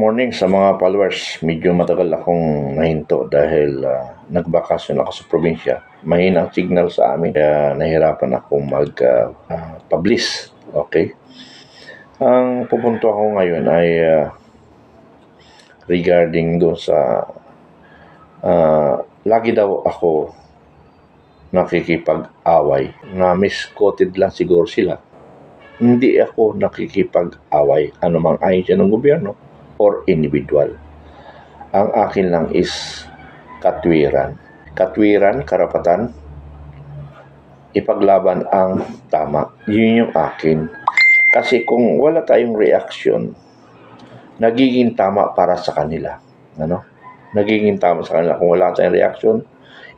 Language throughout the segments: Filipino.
morning sa mga followers. Medyo matagal akong nahinto dahil nagbakasyon ako sa probinsya. Mahina ang signal sa amin kaya nahirapan akong mag-publish. Okay? Ang pupunto ako ngayon ay regarding doon sa lagi daw ako nakikipag-away. Na misquoted lang siguro sila. Hindi ako nakikipag-away anumang ayon siya ng gobyerno or individual. Ang akin lang is katwiran. Katwiran, karapatan, ipaglaban ang tama. Yun yung akin. Kasi kung wala tayong reaksyon, nagiging tama para sa kanila. Nagiging tama sa kanila. Kung wala tayong reaksyon,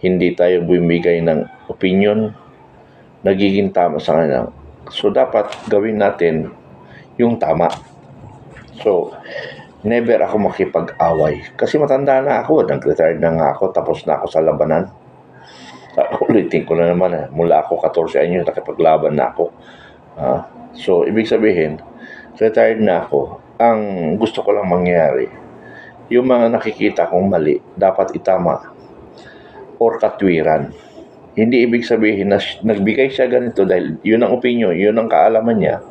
hindi tayo bumibigay ng opinion, nagiging tama sa kanila. So, dapat gawin natin yung tama. So, never ako makipag-away. Kasi matanda na ako. Nag-retired na nga ako. Tapos na ako sa labanan. Ulitin ko na naman. Mula ako 14 anyos, nakipaglaban na ako. So, ibig sabihin, retired na ako. Ang gusto ko lang mangyari, yung mga nakikita kong mali, dapat itama or katwiran. Hindi ibig sabihin na nagbigay siya ganito dahil yun ang opinion, yun ang kaalaman niya.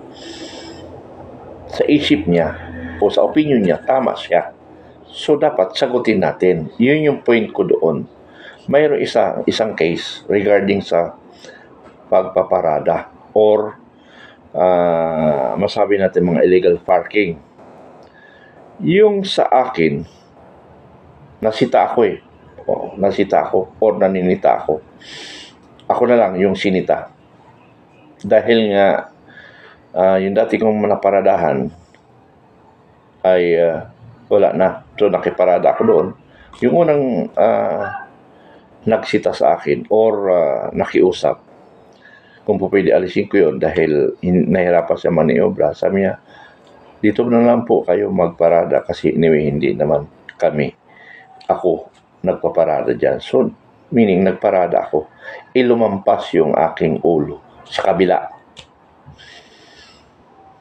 Sa isip niya o sa opinion niya, tama siya. So, dapat sagutin natin. Yun yung point ko doon. Mayroon isang case regarding sa pagpaparada or masabi natin mga illegal parking. Yung sa akin, nasita ako or naninita ako. Ako na lang yung sinita. Dahil nga, yung dati kong naparadahan ay wala na. So, nakiparada ako doon. Yung unang nagsita sa akin or nakiusap, kung po pwede alisin ko yun dahil nahirapan siya maniobra. Sabi niya, dito na lang po kayo magparada kasi anyway, hindi naman ako nagpaparada dyan. So, meaning nagparada ako, ilumampas yung aking ulo sa kabila.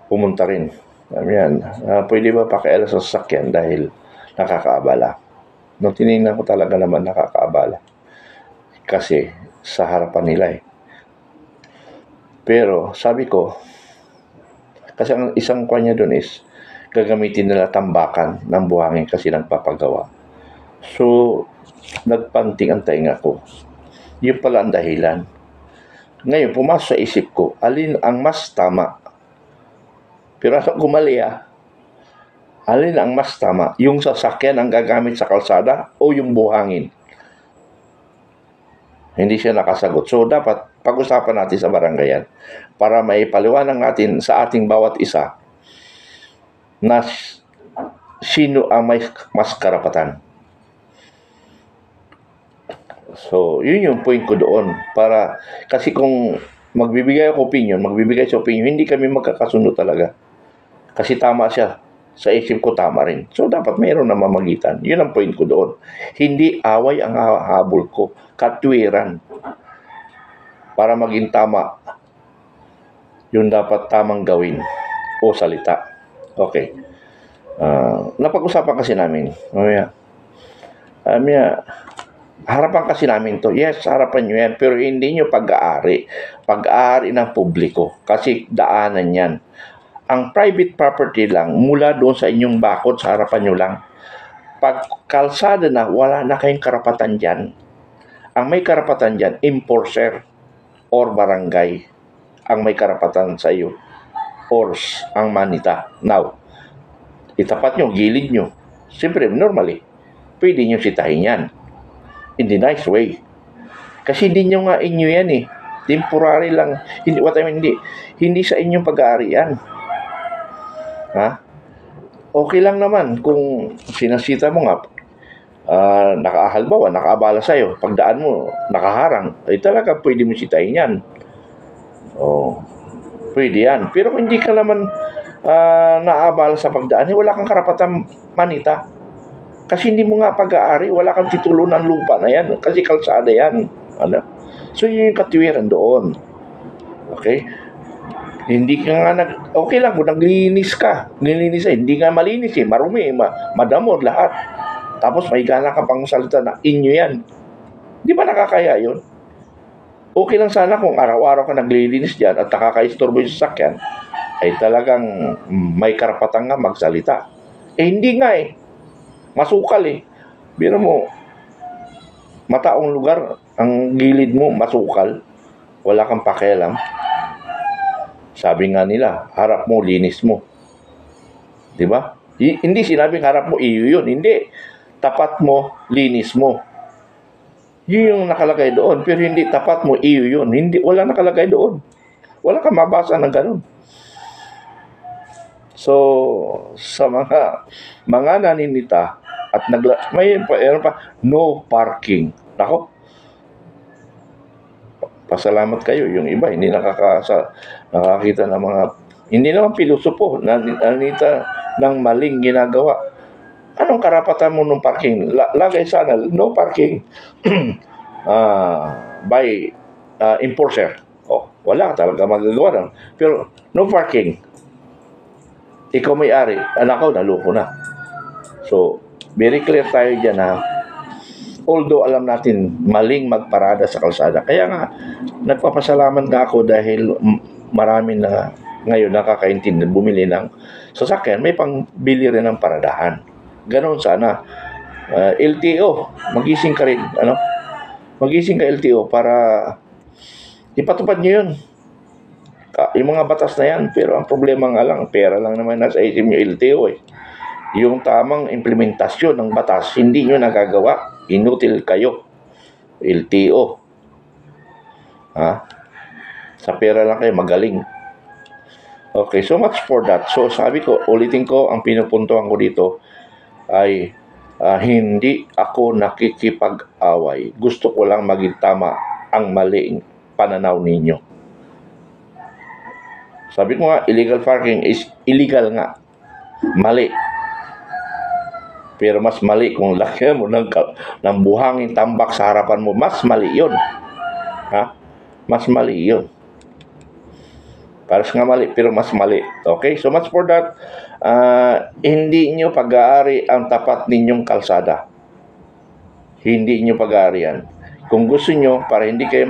Pumunta rin. Yan. Pwede ba pakialam sa sasakyan dahil nakakaabala? Nung tinignan ko talaga naman nakakaabala. Kasi sa harapan nila Pero sabi ko, kasi ang isang kanya doon is gagamitin nila tambakan ng buhangin kasi nagpapagawa. So, nagpanting ang tainga ko. Yun pala ang dahilan. Ngayon, pumasok sa isip ko, alin ang mas tama? Pero ano kumali Alin ang mas tama? Yung sasakyan ang gagamit sa kalsada o yung buhangin? Hindi siya nakasagot. So, dapat pag-usapan natin sa barangayan para maipaliwanag natin sa ating bawat isa na sino ang may mas karapatan. So, yun yung point ko doon. Kasi kung magbibigay sa opinion, hindi kami magkakasundo talaga. Kasi tama siya. Sa isip ko, tama rin. So, dapat mayroon na mamagitan. Yun ang point ko doon. Hindi away ang habol ko. Katwiran. Para maging tama, yun dapat tamang gawin o salita. Okay. Napag-usapan kasi namin. Harapan kasi namin to. Yes, harapan nyo yan. Pero hindi nyo pag-aari. Pag-aari ng publiko. Kasi daanan yan. Ang private property lang, mula doon sa inyong bakod, sa harapan nyo lang. Pag kalsada na, wala na kayong karapatan dyan. Ang may karapatan dyan, enforcer or barangay. Ang may karapatan sa iyo. Or ang manita. Now, itapat nyo, gilid nyo. Siyempre, normally, pwede nyo sitahin yan. In the nice way. Kasi hindi nyo nga inyo yan Temporary lang. Hindi sa inyong pag-aari yan. Okay lang naman kung sinasita mo nga, nakaabala sa'yo. Pagdaan mo, nakaharang. Talaga pwede mo sitahin yan. Pwede yan. Pero kung hindi ka naman naabala sa pagdaan, wala kang karapatan manita. Kasi hindi mo nga pag-aari, wala kang titulo ng lupa na yan. Kasi kalsada yan. So, yun yung katwiran doon. Okay? Hindi ka nga okay lang kung naglinis ka. Nilinis hindi nga malinis marumi, madamo lahat. Tapos may gana ka pang salita na inyo yan. Di ba nakakaya yun? Okay lang sana kung araw-araw ka naglilinis dyan at nakaka-istorbo yung sasakyan, ay talagang may karapatan nga magsalita. Hindi nga masukal Biro mo, mataong lugar, ang gilid mo masukal, wala kang pakialam. Sabi nga nila, harap mo, linis mo. Di ba? Hindi sinabing harap mo, iyo yun. Hindi. Tapat mo, linis mo. Yun yung nakalagay doon. Pero hindi tapat mo, iyo yun. Hindi, wala nakalagay doon. Wala kang mabasa ng ganun. So, sa mga naninita at may pa, no parking. Nako, pasalamat kayo. Yung iba, hindi nakakita ng mga, hindi naman pilosopo, nanita ng maling ginagawa. Anong karapatan mo ng parking? Lagay sana, no parking by enforcer. Wala talaga magagawa lang. Pero, no parking. Ikaw may-ari. Anak ko, naloko na. So, very clear tayo dyan although alam natin maling magparada sa kalsada. Kaya nga, nagpapasalamat nga ako dahil marami na ngayon nakakaintindi bumili ng sasakyan. May pangbili rin ng paradahan. Ganon sana. LTO, magising ka rin. Magising ka LTO para ipatupad nyo yun. Yung mga batas na yan, pero ang problema nga lang, pera lang naman nasa isip nyo LTO Yung tamang implementasyon ng batas, hindi nyo nagagawa. Inutil kayo. LTO. Sa pera lang kayo, magaling. Okay, so much for that. So sabi ko, ulitin ko, ang pinupuntuhan ko dito ay hindi ako nakikipag-away. Gusto ko lang maging tama ang maling pananaw ninyo. Sabi ko nga, illegal parking is illegal nga. Mali. Pero mas mali kung lagyan mo ng buhangin tambak sa harapan mo. Mas mali yun. Mas mali yun. Paras nga mali, pero mas mali. Okay, so much for that. Hindi nyo pag-aari ang tapat ninyong kalsada. Hindi nyo pag-aari yan. Kung gusto nyo, para hindi kayo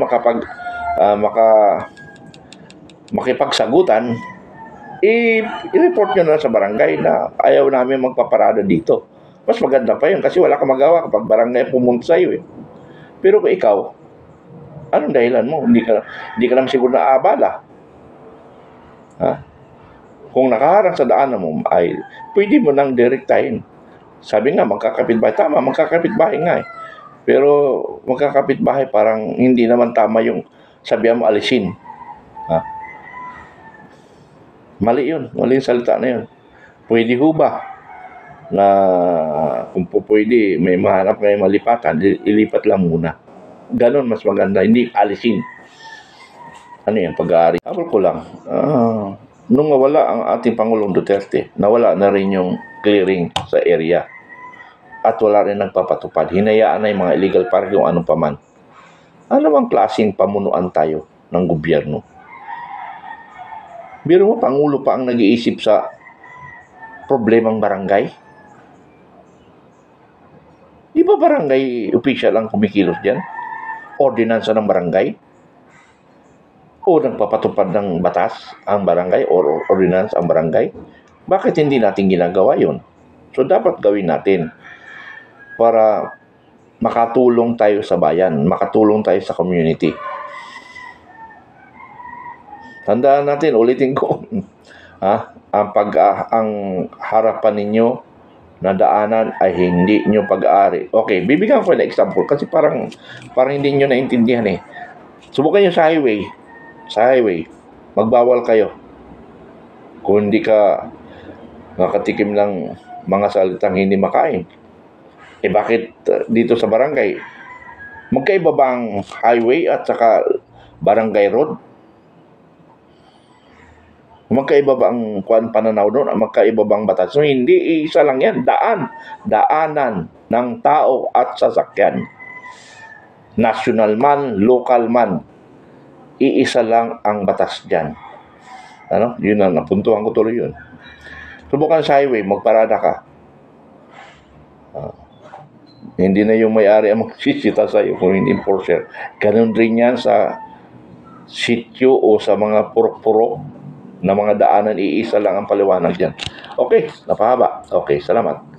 makipagsagutan, i-report nyo na sa barangay na ayaw namin magpaparada dito. Mas maganda pa yun kasi wala kang magawa kapag barangay pumunta sa'yo Pero kung ikaw, anong dahilan mo? Hindi ka naman siguro naabala. Kung nakaharang sa daanan mo, ay pwede mo nang direktahin. Sabi nga, magkakapitbahay. Tama, magkakapitbahay nga Pero magkakapitbahay parang hindi naman tama yung sabihan mo alisin. Mali yun. Mali yung salita na yun. Pwede ho ba na kung pwede may mahanap kayo malipatan, ilipat lang muna. Ganon mas maganda. Hindi alisin. Ano yan? Pag-aari. Abol ko lang. Nung nawala ang ating Pangulong Duterte, nawala na rin yung clearing sa area. At wala rin nagpapatupad. Hinayaan na yung mga illegal parking o anong paman. Ano bang klaseng pamunuan tayo ng gobyerno? Biro mo, Pangulo pa ang nag-iisip sa problemang barangay? Di ba barangay official ang kumikilos dyan? Ordinansa ng barangay? O nagpapatupad ng batas ang barangay o ordinansa ang barangay? Bakit hindi natin ginagawa yun? So dapat gawin natin para makatulong tayo sa bayan, makatulong tayo sa community. Tandaan natin, ulitin ko, ang harapan ninyo na daanan ay hindi nyo pag-aari. Okay, bibigyan ko ng example kasi parang hindi nyo naintindihan Subukan nyo sa highway. Sa highway, magbawal kayo. Kung hindi ka nakatikim ng mga salitang hindi makain. Bakit dito sa barangay? Magkaiba ba ang highway at saka barangay road? Magkaiba ba ang pananaw doon? Magkaiba bang batas? So, hindi, isa lang yan. Daanan ng tao at sasakyan. National man, local man. Iisa lang ang batas dyan. Ano? Yun na, napuntuhan ko tuloy yun. Subukan sa highway, magparada ka. Hindi na yung may-ari ang magsisita sa'yo kung hindi enforcer. Ganun rin yan sa sityo o sa mga purok-purok na mga daanan, iisa lang ang paliwanag dyan. Okay, napahaba. Okay, salamat.